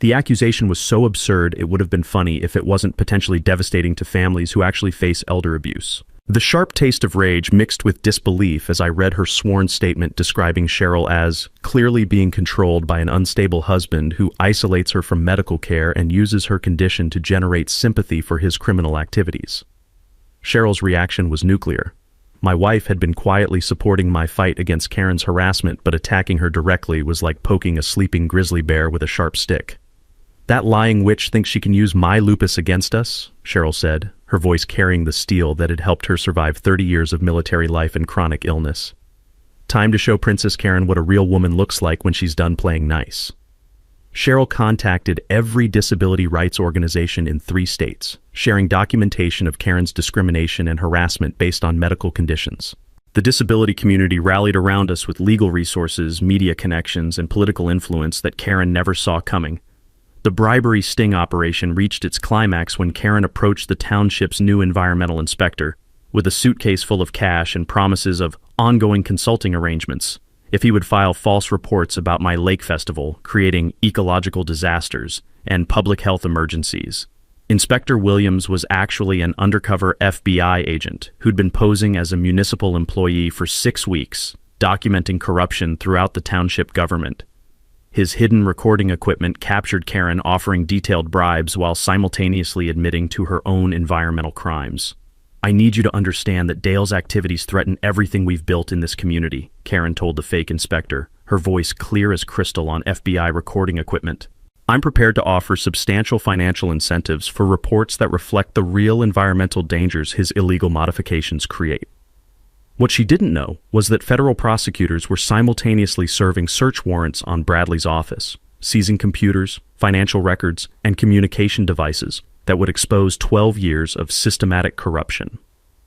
The accusation was so absurd it would have been funny if it wasn't potentially devastating to families who actually face elder abuse. The sharp taste of rage mixed with disbelief as I read her sworn statement describing Cheryl as clearly being controlled by an unstable husband who isolates her from medical care and uses her condition to generate sympathy for his criminal activities. Cheryl's reaction was nuclear. My wife had been quietly supporting my fight against Karen's harassment, but attacking her directly was like poking a sleeping grizzly bear with a sharp stick. That lying witch thinks she can use my lupus against us, Cheryl said, her voice carrying the steel that had helped her survive 30 years of military life and chronic illness. Time to show Princess Karen what a real woman looks like when she's done playing nice. Cheryl contacted every disability rights organization in 3 states, sharing documentation of Karen's discrimination and harassment based on medical conditions. The disability community rallied around us with legal resources, media connections, and political influence that Karen never saw coming. The bribery sting operation reached its climax when Karen approached the township's new environmental inspector with a suitcase full of cash and promises of ongoing consulting arrangements if he would file false reports about my lake festival, creating ecological disasters and public health emergencies. Inspector Williams was actually an undercover FBI agent who'd been posing as a municipal employee for 6 weeks, documenting corruption throughout the township government. His hidden recording equipment captured Karen offering detailed bribes while simultaneously admitting to her own environmental crimes. "I need you to understand that Dale's activities threaten everything we've built in this community," Karen told the fake inspector, her voice clear as crystal on FBI recording equipment. "I'm prepared to offer substantial financial incentives for reports that reflect the real environmental dangers his illegal modifications create." What she didn't know was that federal prosecutors were simultaneously serving search warrants on Bradley's office, seizing computers, financial records, and communication devices that would expose 12 years of systematic corruption.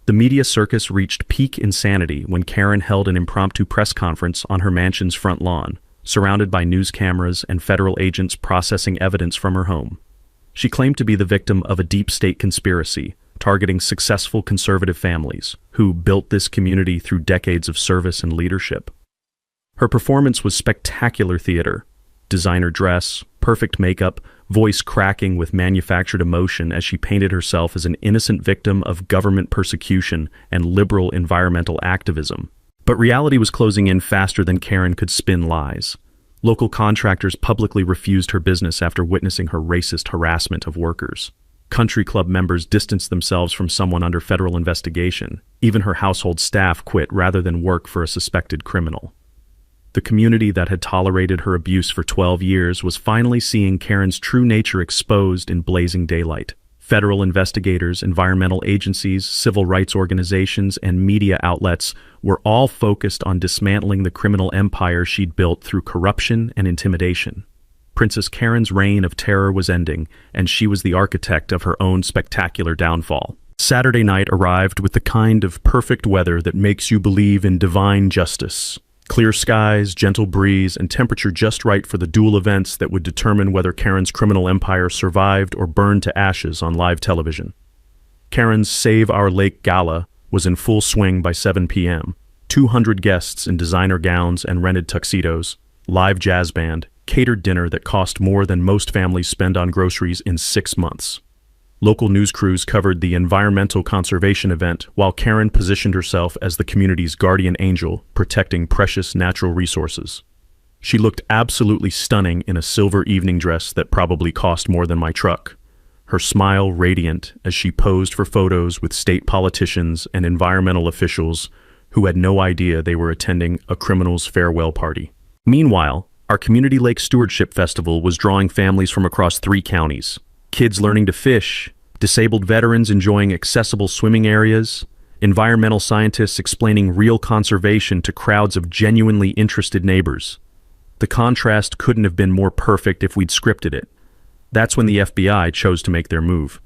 The media circus reached peak insanity when Karen held an impromptu press conference on her mansion's front lawn, surrounded by news cameras and federal agents processing evidence from her home. She claimed to be the victim of a deep state conspiracy, targeting successful conservative families who built this community through decades of service and leadership. Her performance was spectacular theater: designer dress, perfect makeup, voice cracking with manufactured emotion as she painted herself as an innocent victim of government persecution and liberal environmental activism. But reality was closing in faster than Karen could spin lies. Local contractors publicly refused her business after witnessing her racist harassment of workers. Country club members distanced themselves from someone under federal investigation. Even her household staff quit rather than work for a suspected criminal. The community that had tolerated her abuse for 12 years was finally seeing Karen's true nature exposed in blazing daylight. Federal investigators, environmental agencies, civil rights organizations, and media outlets were all focused on dismantling the criminal empire she'd built through corruption and intimidation. Princess Karen's reign of terror was ending, and she was the architect of her own spectacular downfall. Saturday night arrived with the kind of perfect weather that makes you believe in divine justice. Clear skies, gentle breeze, and temperature just right for the dual events that would determine whether Karen's criminal empire survived or burned to ashes on live television. Karen's Save Our Lake Gala was in full swing by 7 p.m. 200 guests in designer gowns and rented tuxedos, live jazz band, catered dinner that cost more than most families spend on groceries in 6 months. Local news crews covered the environmental conservation event while Karen positioned herself as the community's guardian angel, protecting precious natural resources. She looked absolutely stunning in a silver evening dress that probably cost more than my truck, her smile radiant as she posed for photos with state politicians and environmental officials who had no idea they were attending a criminal's farewell party. Meanwhile, our Community Lake Stewardship Festival was drawing families from across 3 counties. Kids learning to fish, disabled veterans enjoying accessible swimming areas, environmental scientists explaining real conservation to crowds of genuinely interested neighbors. The contrast couldn't have been more perfect if we'd scripted it. That's when the FBI chose to make their move.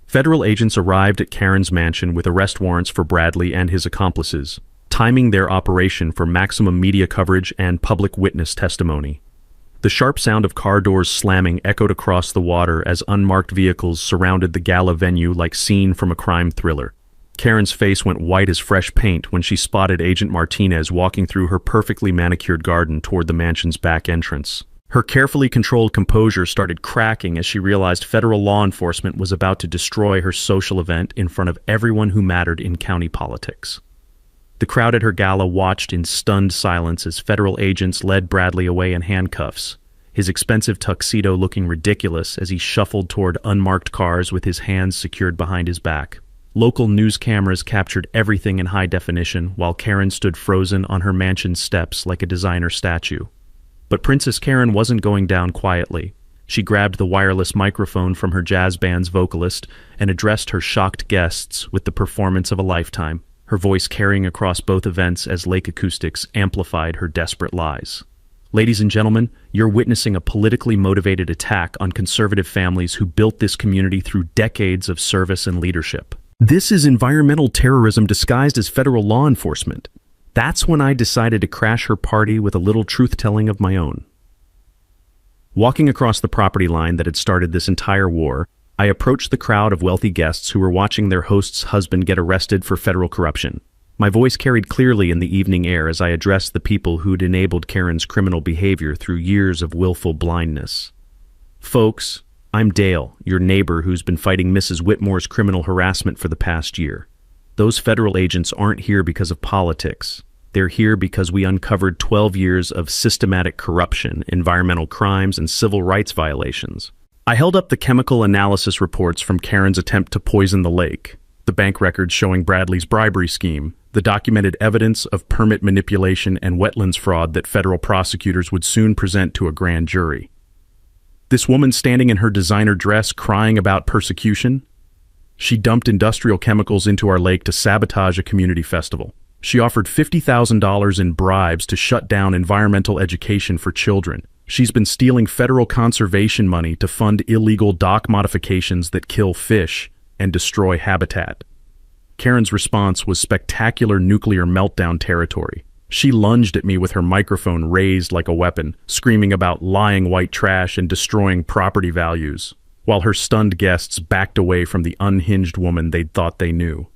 Federal agents arrived at Karen's mansion with arrest warrants for Bradley and his accomplices, timing their operation for maximum media coverage and public witness testimony. The sharp sound of car doors slamming echoed across the water as unmarked vehicles surrounded the gala venue like scene from a crime thriller. Karen's face went white as fresh paint when she spotted Agent Martinez walking through her perfectly manicured garden toward the mansion's back entrance. Her carefully controlled composure started cracking as she realized federal law enforcement was about to destroy her social event in front of everyone who mattered in county politics. The crowd at her gala watched in stunned silence as federal agents led Bradley away in handcuffs, his expensive tuxedo looking ridiculous as he shuffled toward unmarked cars with his hands secured behind his back. Local news cameras captured everything in high definition while Karen stood frozen on her mansion's steps like a designer statue. But Princess Karen wasn't going down quietly. She grabbed the wireless microphone from her jazz band's vocalist and addressed her shocked guests with the performance of a lifetime, her voice carrying across both events as lake acoustics amplified her desperate lies. Ladies and gentlemen, you're witnessing a politically motivated attack on conservative families who built this community through decades of service and leadership. This is environmental terrorism disguised as federal law enforcement. That's when I decided to crash her party with a little truth-telling of my own. Walking across the property line that had started this entire war, I approached the crowd of wealthy guests who were watching their host's husband get arrested for federal corruption. My voice carried clearly in the evening air as I addressed the people who'd enabled Karen's criminal behavior through years of willful blindness. Folks, I'm Dale, your neighbor who's been fighting Mrs. Whitmore's criminal harassment for the past year. Those federal agents aren't here because of politics. They're here because we uncovered 12 years of systematic corruption, environmental crimes, and civil rights violations. I held up the chemical analysis reports from Karen's attempt to poison the lake, the bank records showing Bradley's bribery scheme, the documented evidence of permit manipulation and wetlands fraud that federal prosecutors would soon present to a grand jury. This woman standing in her designer dress crying about persecution? She dumped industrial chemicals into our lake to sabotage a community festival. She offered $50,000 in bribes to shut down environmental education for children. She's been stealing federal conservation money to fund illegal dock modifications that kill fish and destroy habitat. Karen's response was spectacular nuclear meltdown territory. She lunged at me with her microphone raised like a weapon, screaming about lying white trash and destroying property values, while her stunned guests backed away from the unhinged woman they'd thought they knew.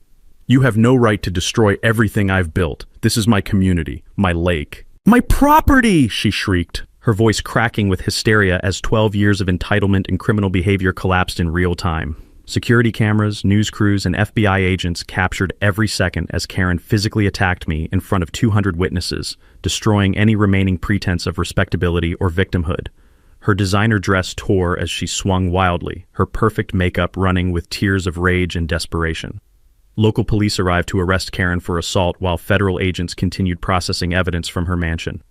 "You have no right to destroy everything I've built. This is my community, my lake." "My property!" she shrieked, her voice cracking with hysteria as 12 years of entitlement and criminal behavior collapsed in real time. Security cameras, news crews, and FBI agents captured every second as Karen physically attacked me in front of 200 witnesses, destroying any remaining pretense of respectability or victimhood. Her designer dress tore as she swung wildly, her perfect makeup running with tears of rage and desperation. Local police arrived to arrest Karen for assault while federal agents continued processing evidence from her mansion.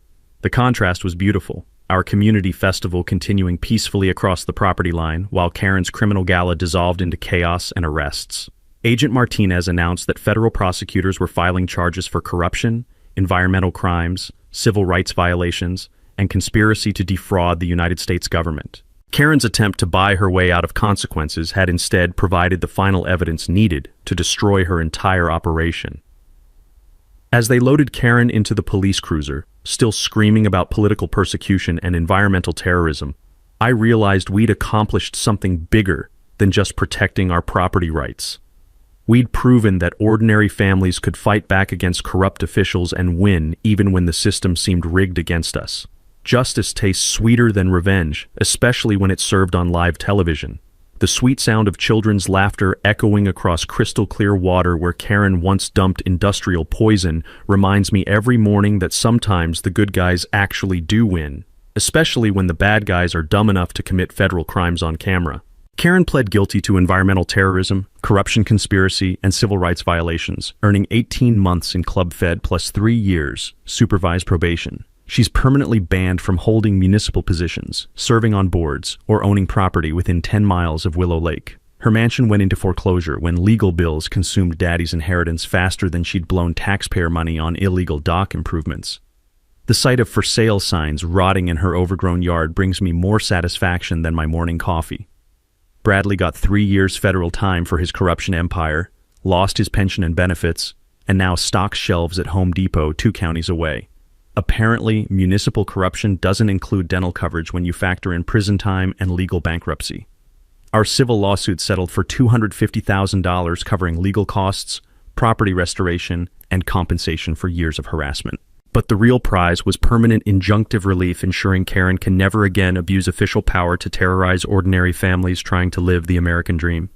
The contrast was beautiful. Our community festival continuing peacefully across the property line, while Karen's criminal gala dissolved into chaos and arrests. Agent Martinez announced that federal prosecutors were filing charges for corruption, environmental crimes, civil rights violations, and conspiracy to defraud the United States government. Karen's attempt to buy her way out of consequences had instead provided the final evidence needed to destroy her entire operation. As they loaded Karen into the police cruiser, still screaming about political persecution and environmental terrorism, I realized we'd accomplished something bigger than just protecting our property rights. We'd proven that ordinary families could fight back against corrupt officials and win even when the system seemed rigged against us. Justice tastes sweeter than revenge, especially when it's served on live television. The sweet sound of children's laughter echoing across crystal clear water where Karen once dumped industrial poison reminds me every morning that sometimes the good guys actually do win, especially when the bad guys are dumb enough to commit federal crimes on camera. Karen pled guilty to environmental terrorism, corruption conspiracy, and civil rights violations, earning 18 months in Club Fed plus 3 years supervised probation. She's permanently banned from holding municipal positions, serving on boards, or owning property within 10 miles of Willow Lake. Her mansion went into foreclosure when legal bills consumed Daddy's inheritance faster than she'd blown taxpayer money on illegal dock improvements. The sight of for sale signs rotting in her overgrown yard brings me more satisfaction than my morning coffee. Bradley got 3 years federal time for his corruption empire, lost his pension and benefits, and now stocks shelves at Home Depot 2 counties away. Apparently, municipal corruption doesn't include dental coverage when you factor in prison time and legal bankruptcy. Our civil lawsuit settled for $250,000 covering legal costs, property restoration, and compensation for years of harassment. But the real prize was permanent injunctive relief ensuring Karen can never again abuse official power to terrorize ordinary families trying to live the American dream.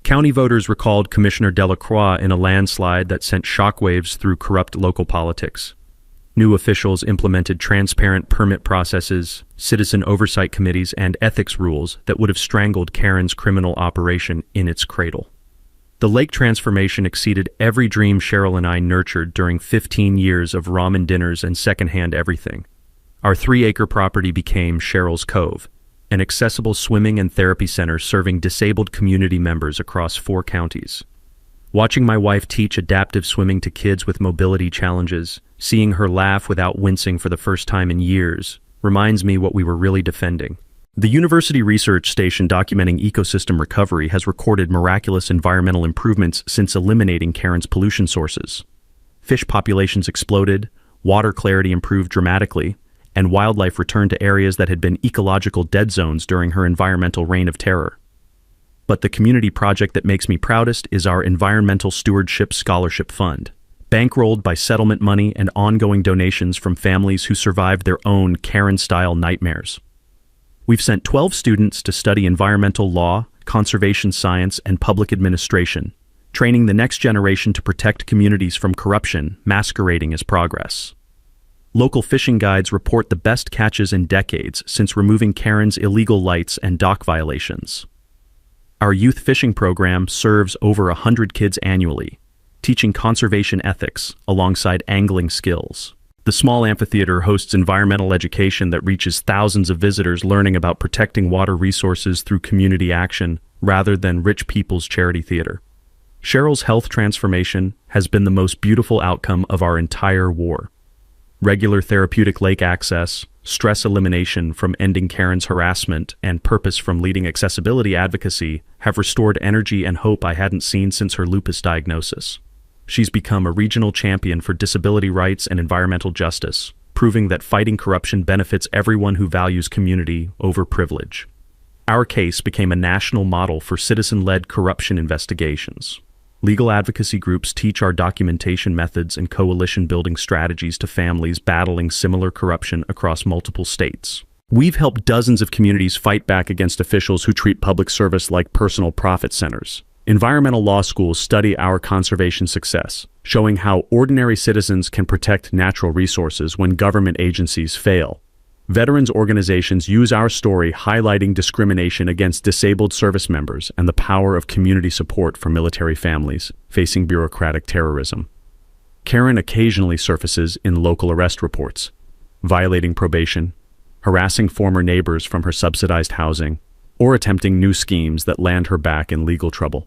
County voters recalled Commissioner Delacroix in a landslide that sent shockwaves through corrupt local politics. New officials implemented transparent permit processes, citizen oversight committees, and ethics rules that would have strangled Karen's criminal operation in its cradle. The lake transformation exceeded every dream Cheryl and I nurtured during 15 years of ramen dinners and secondhand everything. Our 3-acre property became Cheryl's Cove, an accessible swimming and therapy center serving disabled community members across 4 counties. Watching my wife teach adaptive swimming to kids with mobility challenges, seeing her laugh without wincing for the first time in years, reminds me what we were really defending. The University Research Station documenting ecosystem recovery has recorded miraculous environmental improvements since eliminating Karen's pollution sources. Fish populations exploded, water clarity improved dramatically, and wildlife returned to areas that had been ecological dead zones during her environmental reign of terror. But the community project that makes me proudest is our Environmental Stewardship Scholarship Fund, bankrolled by settlement money and ongoing donations from families who survived their own Karen-style nightmares. We've sent 12 students to study environmental law, conservation science, and public administration, training the next generation to protect communities from corruption masquerading as progress. Local fishing guides report the best catches in decades since removing Karen's illegal lights and dock violations. Our youth fishing program serves over 100 kids annually, teaching conservation ethics alongside angling skills. The small amphitheater hosts environmental education that reaches thousands of visitors learning about protecting water resources through community action rather than rich people's charity theater. Cheryl's health transformation has been the most beautiful outcome of our entire war. Regular therapeutic lake access, stress elimination from ending Karen's harassment, and purpose from leading accessibility advocacy have restored energy and hope I hadn't seen since her lupus diagnosis. She's become a regional champion for disability rights and environmental justice, proving that fighting corruption benefits everyone who values community over privilege. Our case became a national model for citizen-led corruption investigations. Legal advocacy groups teach our documentation methods and coalition-building strategies to families battling similar corruption across multiple states. We've helped dozens of communities fight back against officials who treat public service like personal profit centers. Environmental law schools study our conservation success, showing how ordinary citizens can protect natural resources when government agencies fail. Veterans organizations use our story highlighting discrimination against disabled service members and the power of community support for military families facing bureaucratic terrorism. Karen occasionally surfaces in local arrest reports, violating probation, harassing former neighbors from her subsidized housing, or attempting new schemes that land her back in legal trouble.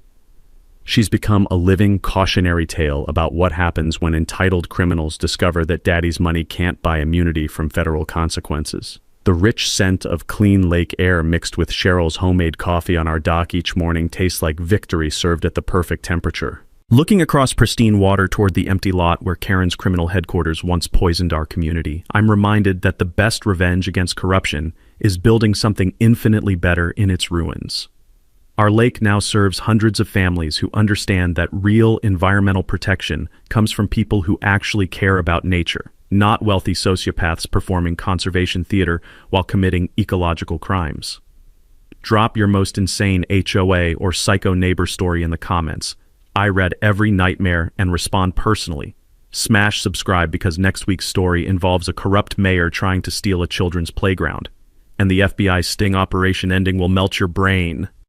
She's become a living cautionary tale about what happens when entitled criminals discover that daddy's money can't buy immunity from federal consequences. The rich scent of clean lake air mixed with Cheryl's homemade coffee on our dock each morning tastes like victory served at the perfect temperature. Looking across pristine water toward the empty lot where Karen's criminal headquarters once poisoned our community, I'm reminded that the best revenge against corruption is building something infinitely better in its ruins. Our lake now serves hundreds of families who understand that real environmental protection comes from people who actually care about nature, not wealthy sociopaths performing conservation theater while committing ecological crimes. Drop your most insane HOA or psycho neighbor story in the comments. I read every nightmare and respond personally. Smash subscribe because next week's story involves a corrupt mayor trying to steal a children's playground. And the FBI sting operation ending will melt your brain.